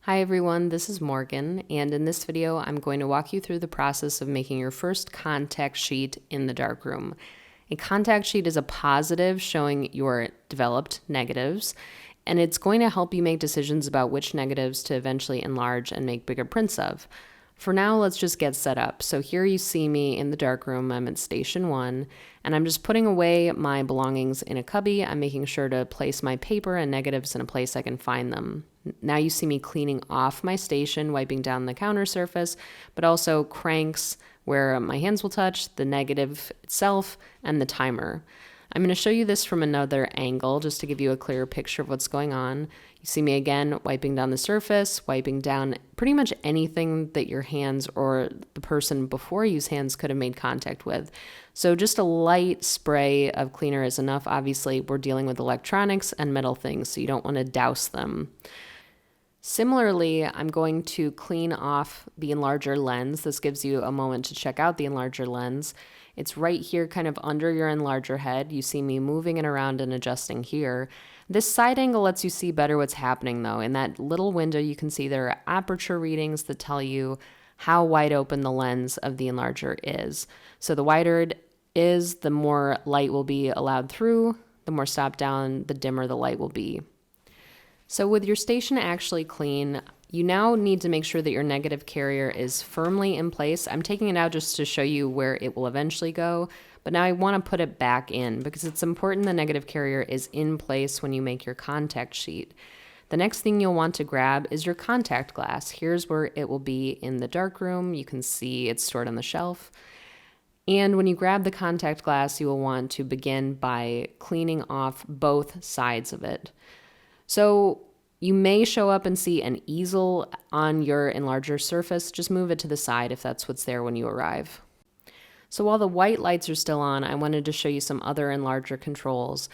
Hi everyone, this is Morgan, and in this video I'm going to walk you through the process of making your first contact sheet in the darkroom. A contact sheet is a positive showing your developed negatives, and it's going to help you make decisions about which negatives to eventually enlarge and make bigger prints of. For now, let's just get set up. So here you see me in the darkroom. I'm at station 1, and I'm just putting away my belongings in a cubby. I'm making sure to place my paper and negatives in a place I can find them. Now you see me cleaning off my station, wiping down the counter surface, but also cranks where my hands will touch, the negative itself, and the timer. I'm going to show you this from another angle just to give you a clearer picture of what's going on. You see me again wiping down the surface, wiping down pretty much anything that your hands or the person before you's hands could have made contact with. So just a light spray of cleaner is enough. Obviously, we're dealing with electronics and metal things, so you don't want to douse them. Similarly, I'm going to clean off the enlarger lens. This gives you a moment to check out the enlarger lens. It's right here kind of under your enlarger head. You see me moving it around and adjusting here. This side angle lets you see better what's happening though. In that little window you can see there are aperture readings that tell you how wide open the lens of the enlarger is. So the wider it is, the more light will be allowed through. The more stop down, the dimmer the light will be. So with your station actually clean, you now need to make sure that your negative carrier is firmly in place. I'm taking it out just to show you where it will eventually go, but now I want to put it back in because it's important the negative carrier is in place when you make your contact sheet. The next thing you'll want to grab is your contact glass. Here's where it will be in the darkroom. You can see it's stored on the shelf. And when you grab the contact glass, you will want to begin by cleaning off both sides of it. So you may show up and see an easel on your enlarger surface. Just move it to the side if that's what's there when you arrive. So while the white lights are still on, I wanted to show you some other enlarger controls.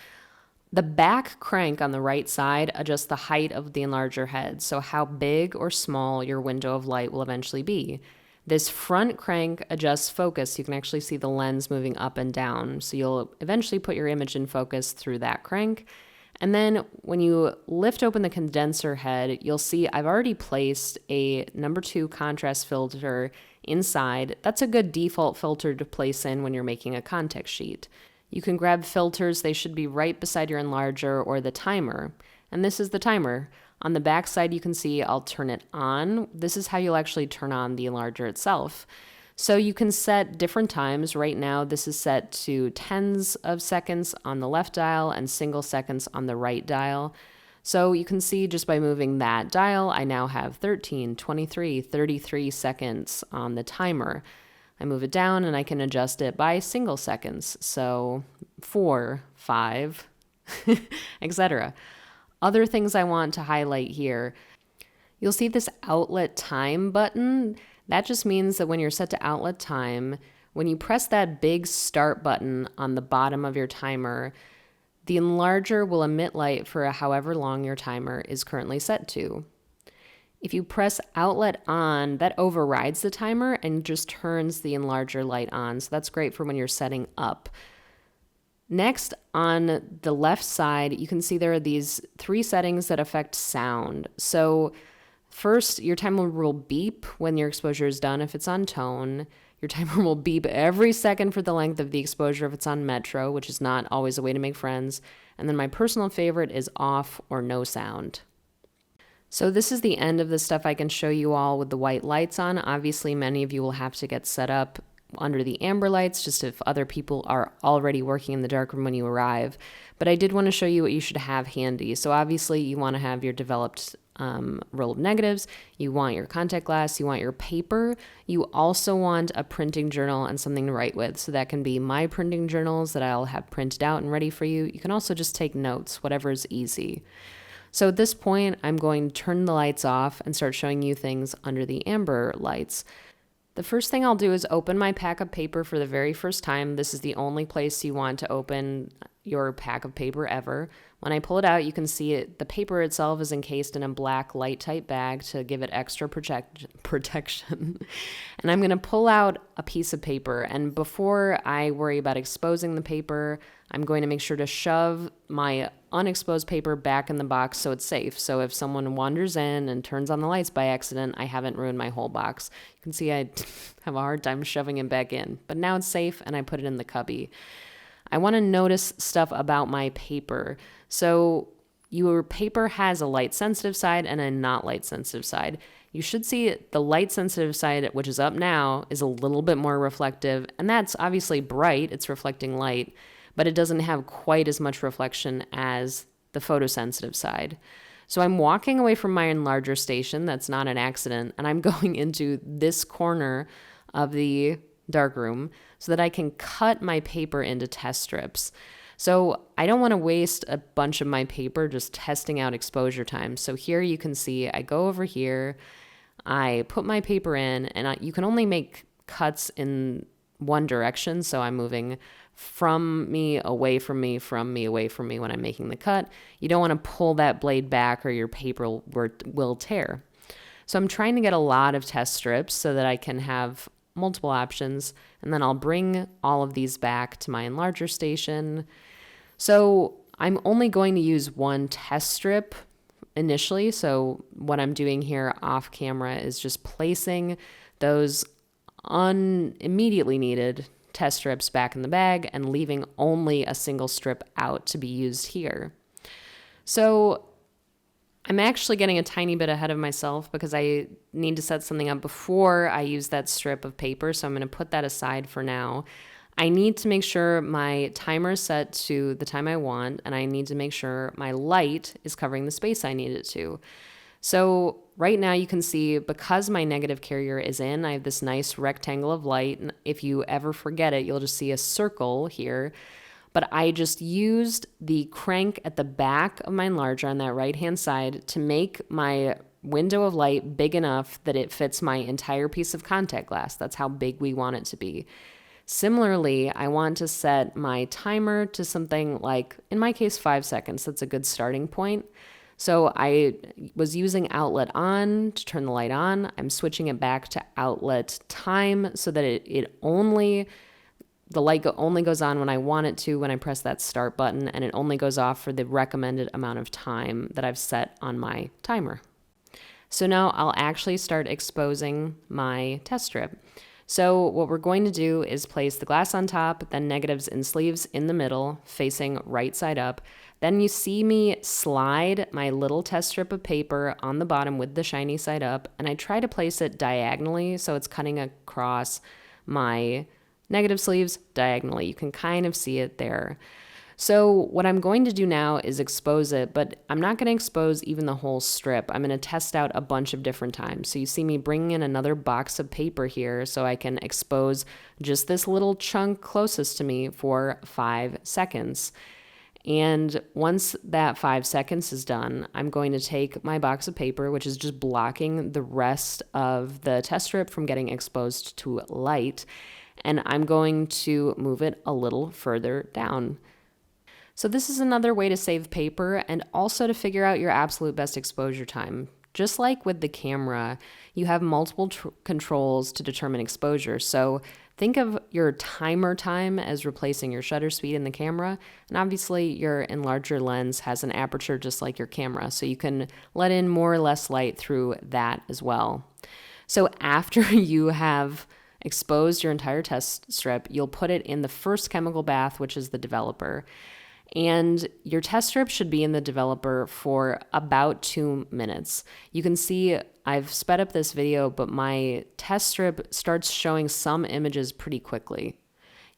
The back crank on the right side adjusts the height of the enlarger head, so how big or small your window of light will eventually be. This front crank adjusts focus. You can actually see the lens moving up and down, so you'll eventually put your image in focus through that crank. And then when you lift open the condenser head, you'll see I've already placed a number 2 contrast filter inside. That's a good default filter to place in when you're making a contact sheet. You can grab filters. They should be right beside your enlarger or the timer. And this is the timer. On the back side, you can see I'll turn it on. This is how you'll actually turn on the enlarger itself. So you can set different times. Right now, this is set to tens of seconds on the left dial and single seconds on the right dial. So you can see just by moving that dial, I now have 13, 23, 33 seconds on the timer. I move it down and I can adjust it by single seconds. So 4, 5, etc. Other things I want to highlight here. You'll see this outlet time button. That just means that when you're set to outlet time, when you press that big start button on the bottom of your timer, the enlarger will emit light for however long your timer is currently set to. If you press outlet on, that overrides the timer and just turns the enlarger light on. So that's great for when you're setting up. Next, on the left side, you can see there are these 3 settings that affect sound. So first, your timer will beep when your exposure is done if it's on tone. Your timer will beep every second for the length of the exposure if it's on metro, which is not always a way to make friends. And then my personal favorite is off or no sound. So this is the end of the stuff I can show you all with the white lights on. Obviously, many of you will have to get set up under the amber lights, just if other people are already working in the darkroom when you arrive. But I did want to show you what you should have handy. So obviously, you want to have your developed roll of negatives, you want your contact glass, you want your paper, you also want a printing journal and something to write with. So that can be my printing journals that I'll have printed out and ready for you. You can also just take notes, whatever is easy. So at this point, I'm going to turn the lights off and start showing you things under the amber lights. The first thing I'll do is open my pack of paper for the very first time. This is the only place you want to open your pack of paper ever. When I pull it out, you can see it. The paper itself is encased in a black light-tight bag to give it extra protection. And I'm going to pull out a piece of paper. And before I worry about exposing the paper, I'm going to make sure to shove my unexposed paper back in the box so it's safe. So if someone wanders in and turns on the lights by accident, I haven't ruined my whole box. You can see I have a hard time shoving it back in, but now it's safe and I put it in the cubby. I want to notice stuff about my paper. So your paper has a light sensitive side and a not light sensitive side. You should see the light sensitive side, which is up now, is a little bit more reflective, and that's obviously bright, it's reflecting light, but it doesn't have quite as much reflection as the photosensitive side. So I'm walking away from my enlarger station, that's not an accident, and I'm going into this corner of the darkroom so that I can cut my paper into test strips. So I don't want to waste a bunch of my paper just testing out exposure time. So here you can see I go over here, I put my paper in, and you can only make cuts in one direction. So I'm moving from me, away from me, from me, away from me when I'm making the cut. You don't want to pull that blade back or your paper will tear. So I'm trying to get a lot of test strips so that I can have multiple options, and then I'll bring all of these back to my enlarger station. So I'm only going to use one test strip initially. So what I'm doing here off camera is just placing those immediately needed test strips back in the bag and leaving only a single strip out to be used here. So I'm actually getting a tiny bit ahead of myself because I need to set something up before I use that strip of paper. So I'm going to put that aside for now. I need to make sure my timer is set to the time I want, and I need to make sure my light is covering the space I need it to. So right now you can see, because my negative carrier is in, I have this nice rectangle of light. And if you ever forget it, you'll just see a circle here. But I just used the crank at the back of my enlarger on that right-hand side to make my window of light big enough that it fits my entire piece of contact glass. That's how big we want it to be. Similarly, I want to set my timer to something like, in my case, 5 seconds. That's a good starting point. So I was using outlet on to turn the light on. I'm switching it back to outlet time so that the light only goes on when I want it to when I press that start button, and it only goes off for the recommended amount of time that I've set on my timer. So now I'll actually start exposing my test strip. So what we're going to do is place the glass on top, then negatives and sleeves in the middle, facing right side up. Then you see me slide my little test strip of paper on the bottom with the shiny side up, and I try to place it diagonally so it's cutting across my negative sleeves diagonally. You can kind of see it there. So what I'm going to do now is expose it, but I'm not going to expose even the whole strip. I'm going to test out a bunch of different times. So you see me bringing in another box of paper here so I can expose just this little chunk closest to me for 5 seconds. And once that 5 seconds is done, I'm going to take my box of paper, which is just blocking the rest of the test strip from getting exposed to light, and I'm going to move it a little further down. So this is another way to save paper and also to figure out your absolute best exposure time. Just like with the camera, you have multiple controls to determine exposure. So think of your timer time as replacing your shutter speed in the camera. And obviously your enlarger lens has an aperture just like your camera, so you can let in more or less light through that as well. So after you have exposed your entire test strip, you'll put it in the first chemical bath, which is the developer. And your test strip should be in the developer for about 2 minutes. You can see I've sped up this video, but my test strip starts showing some images pretty quickly.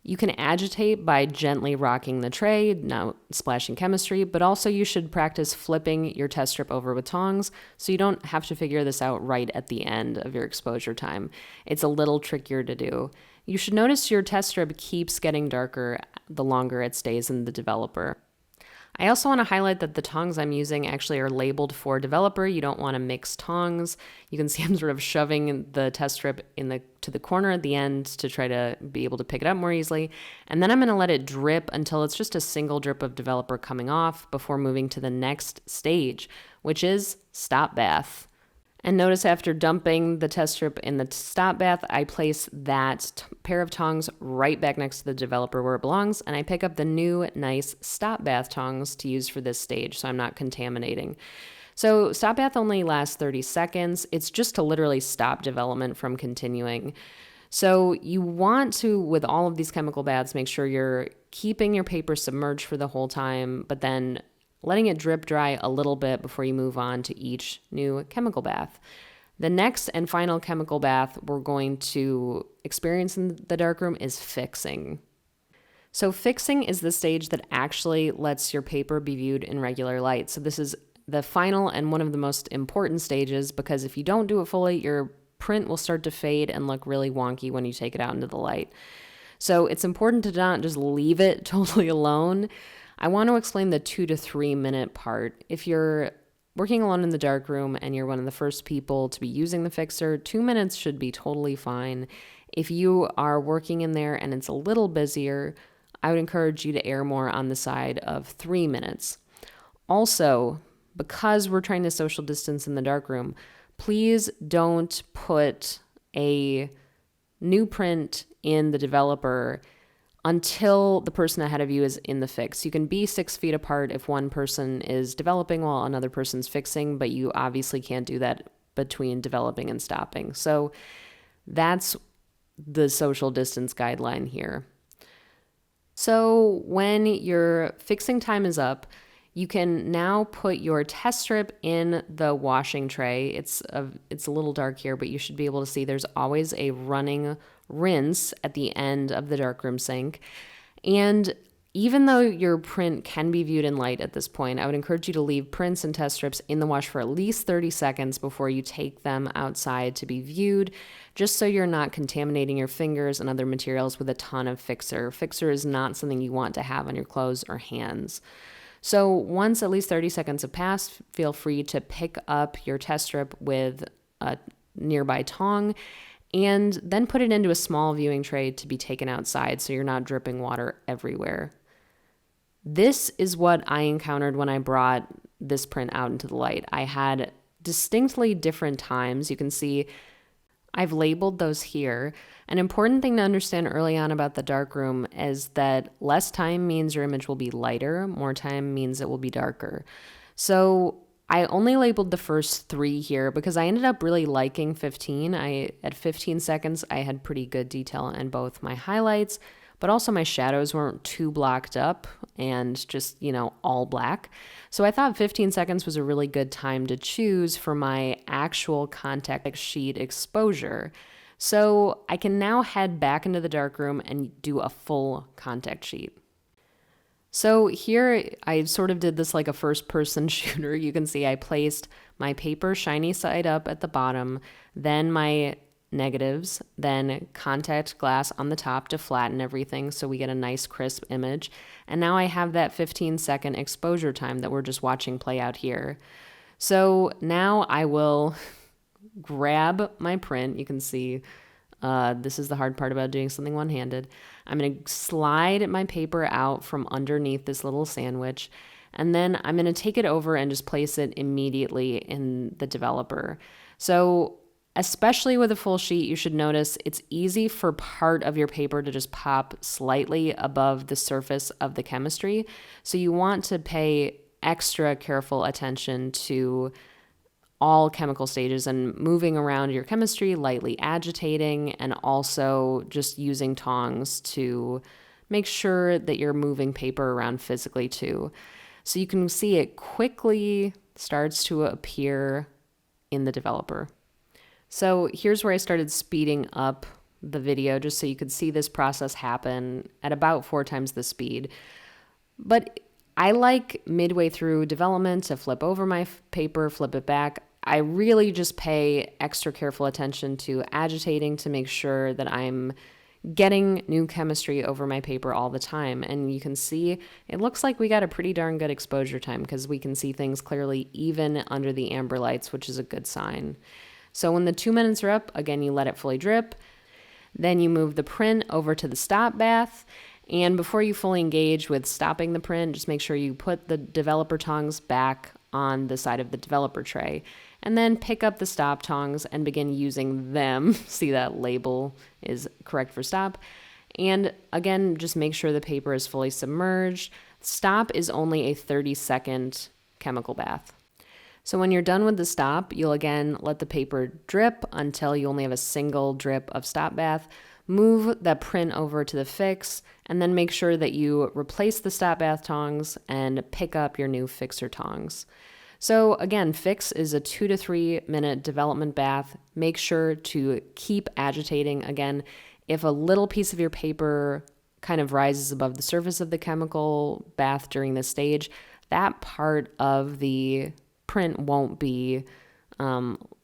You can agitate by gently rocking the tray, not splashing chemistry, but also you should practice flipping your test strip over with tongs so you don't have to figure this out right at the end of your exposure time. It's a little trickier to do. You should notice your test strip keeps getting darker the longer it stays in the developer. I also want to highlight that the tongs I'm using actually are labeled for developer. You don't want to mix tongs. You can see I'm sort of shoving the test strip to the corner at the end to try to be able to pick it up more easily. And then I'm going to let it drip until it's just a single drip of developer coming off before moving to the next stage, which is stop bath. And notice after dumping the test strip in the stop bath, I place that pair of tongs right back next to the developer where it belongs, and I pick up the new nice stop bath tongs to use for this stage so I'm not contaminating. So stop bath only lasts 30 seconds. It's just to literally stop development from continuing. So you want to, with all of these chemical baths, make sure you're keeping your paper submerged for the whole time, but then letting it drip dry a little bit before you move on to each new chemical bath. The next and final chemical bath we're going to experience in the darkroom is fixing. So fixing is the stage that actually lets your paper be viewed in regular light. So this is the final and one of the most important stages, because if you don't do it fully, your print will start to fade and look really wonky when you take it out into the light. So it's important to not just leave it totally alone. I want to explain the 2 to 3 minute part. If you're working alone in the darkroom and you're one of the first people to be using the fixer, 2 minutes should be totally fine. If you are working in there and it's a little busier, I would encourage you to err more on the side of 3 minutes. Also, because we're trying to social distance in the darkroom, please don't put a new print in the developer until the person ahead of you is in the fix. You can be 6 feet apart if one person is developing while another person's fixing, but you obviously can't do that between developing and stopping. So that's the social distance guideline here. So when your fixing time is up, you can now put your test strip in the washing tray. It's a little dark here, but you should be able to see there's always a running rinse at the end of the darkroom sink. And even though your print can be viewed in light at this point, I would encourage you to leave prints and test strips in the wash for at least 30 seconds before you take them outside to be viewed, just so you're not contaminating your fingers and other materials with a ton of fixer. Fixer is not something you want to have on your clothes or hands. So once at least 30 seconds have passed, feel free to pick up your test strip with a nearby tong and then put it into a small viewing tray to be taken outside so you're not dripping water everywhere. This is what I encountered when I brought this print out into the light. I had distinctly different times. You can see I've labeled those here. An important thing to understand early on about the darkroom is that less time means your image will be lighter, more time means it will be darker. So I only labeled the first 3 here because I ended up really liking 15. At 15 seconds, I had pretty good detail in both my highlights, but also my shadows weren't too blocked up and just, all black. So I thought 15 seconds was a really good time to choose for my actual contact sheet exposure. So I can now head back into the darkroom and do a full contact sheet. So here I sort of did this like a first person shooter. You can see I placed my paper shiny side up at the bottom, then my negatives, then contact glass on the top to flatten everything so we get a nice crisp image. And now I have that 15-second exposure time that we're just watching play out here. So now I will grab my print. You can see this is the hard part about doing something one-handed. I'm going to slide my paper out from underneath this little sandwich, and then I'm going to take it over and just place it immediately in the developer. So especially with a full sheet, you should notice it's easy for part of your paper to just pop slightly above the surface of the chemistry. So you want to pay extra careful attention to all chemical stages and moving around your chemistry, lightly agitating, and also just using tongs to make sure that you're moving paper around physically too. So you can see it quickly starts to appear in the developer. So here's where I started speeding up the video just so you could see this process happen at about 4 times the speed. But I like midway through development to flip over my paper, flip it back. I really just pay extra careful attention to agitating to make sure that I'm getting new chemistry over my paper all the time. And you can see it looks like we got a pretty darn good exposure time because we can see things clearly even under the amber lights, which is a good sign. So when the 2 minutes are up, again, you let it fully drip. Then you move the print over to the stop bath. And before you fully engage with stopping the print, just make sure you put the developer tongs back on the side of the developer tray. and then pick up the stop tongs and begin using them. See, that label is correct for stop. And again, just make sure the paper is fully submerged. Stop is only a 30-second chemical bath. So when you're done with the stop, you'll again let the paper drip until you only have a single drip of stop bath. Move that print over to the fix, and then make sure that you replace the stop bath tongs and pick up your new fixer tongs. So again, fix is a 2 to 3 minute development bath. Make sure to keep agitating. Again, if a little piece of your paper kind of rises above the surface of the chemical bath during this stage, that part of the print won't be,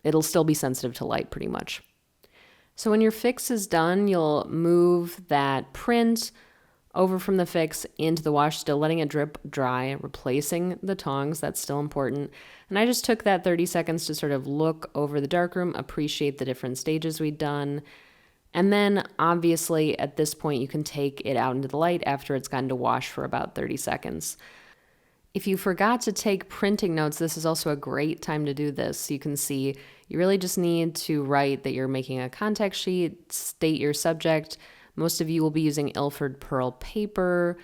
it'll still be sensitive to light pretty much. So when your fix is done, you'll move that print over from the fix into the wash, still letting it drip dry, replacing the tongs. That's still important. And I just took that 30 seconds to sort of look over the darkroom, appreciate the different stages we'd done. And then obviously at this point, you can take it out into the light after it's gotten to wash for about 30 seconds. If you forgot to take printing notes, this is also a great time to do this. You can see you really just need to write that you're making a contact sheet, state your subject. Most of you will be using Ilford Pearl paper,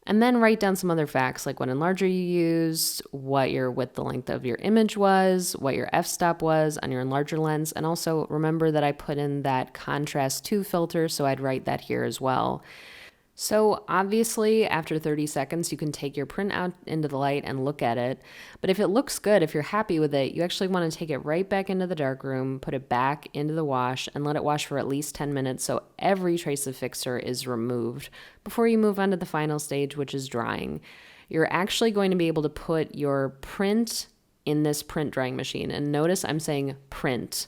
and then write down some other facts like what enlarger you used, what your width, the length of your image was, what your f-stop was on your enlarger lens, and also remember that I put in that contrast 2 filter, so I'd write that here as well. So obviously after 30 seconds, you can take your print out into the light and look at it. But if it looks good, if you're happy with it, you actually want to take it right back into the darkroom, put it back into the wash, and let it wash for at least 10 minutes so every trace of fixer is removed before you move on to the final stage, which is drying. You're actually going to be able to put your print in this print drying machine. And notice I'm saying print.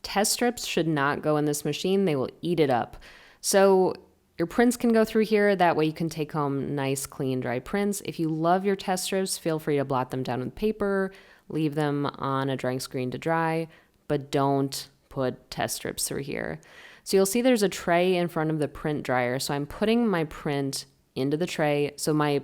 Test strips should not go in this machine. They will eat it up. So your prints can go through here. That way you can take home nice, clean, dry prints. If you love your test strips, feel free to blot them down with paper, leave them on a drying screen to dry, but don't put test strips through here. So you'll see there's a tray in front of the print dryer. So I'm putting my print into the tray. So my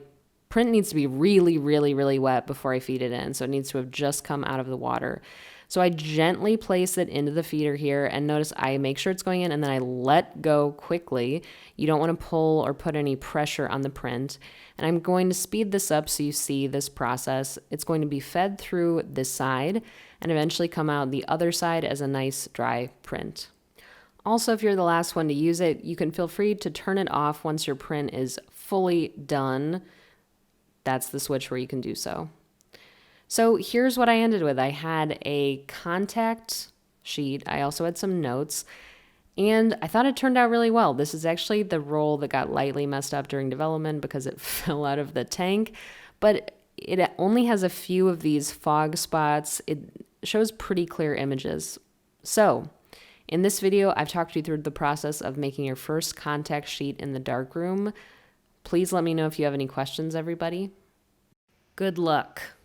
print needs to be really, really, really wet before I feed it in. So it needs to have just come out of the water. So I gently place it into the feeder here, and notice I make sure it's going in and then I let go quickly. You don't want to pull or put any pressure on the print. And I'm going to speed this up so you see this process. It's going to be fed through this side and eventually come out the other side as a nice dry print. Also, if you're the last one to use it, you can feel free to turn it off once your print is fully done. That's the switch where you can do so. So here's what I ended with. I had a contact sheet. I also had some notes, and I thought it turned out really well. This is actually the roll that got lightly messed up during development because it fell out of the tank, but it only has a few of these fog spots. It shows pretty clear images. So in this video, I've talked you through the process of making your first contact sheet in the darkroom. Please let me know if you have any questions, everybody. Good luck.